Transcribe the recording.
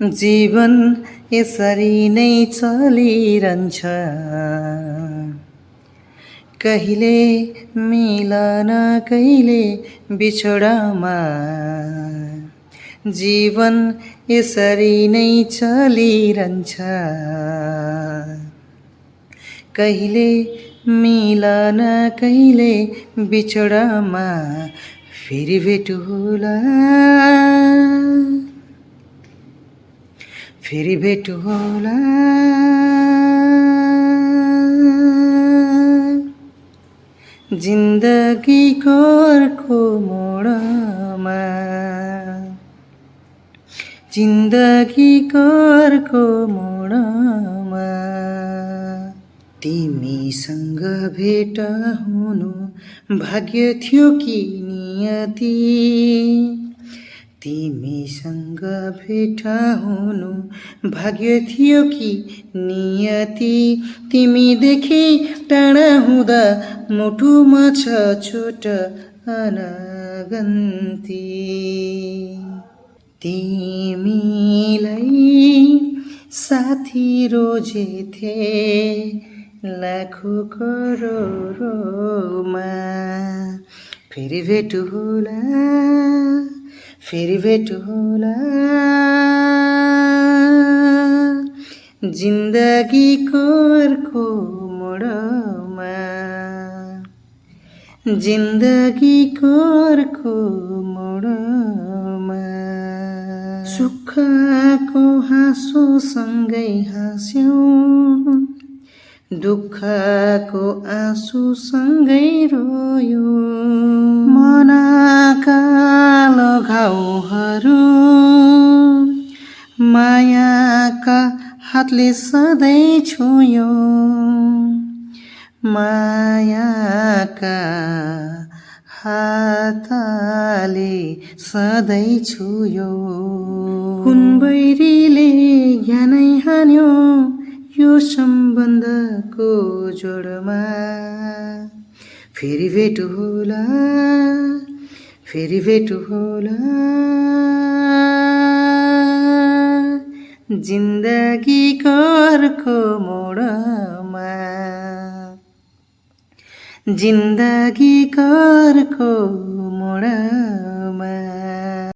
जीवन यसरी नै चलिरहन्छ, कहिले मिलन कहिले बिछोडमा। जीवन यसरी नै चलिरहन्छ, कहिले मिलन कहिले बिछोडमा। फेरि भेट होला, फेरि भेट होला, जिन्दगीको अर्को मोडमा। जिन्दगीको अर्को मोडमा। तिमीसँग भेट हुनु भाग्य थियो कि नियति। तिमीसँग भेट हुनु भाग्य थियो कि नियति। तिमीदेखि टाढा हुँदा मुटुमा छ छोट अनगन्ती। तिमीलाई साथी रोजेथे लाखौं करोडमा। फेरि भेट होला, फेरि भेट होला, जिन्दगीको अर्को मोडमा। जिन्दगीको अर्को मोडमा। सुखको हाँसोसँगै हाँस्यौं, दुःखको आँसुसँगै रोयो। मनका घाउहरू मायाका हातले सधैँ छुयो। मायाका हातले सधैँ छुयो। कुन बैरीले ज्ञानै हान्यो यो सम्बन्धको जोडमा। फेरि भेट होला, फेरि भेट होला, जिन्दगीको अर्को मोडमा। जिन्दगीको अर्को मोडमा।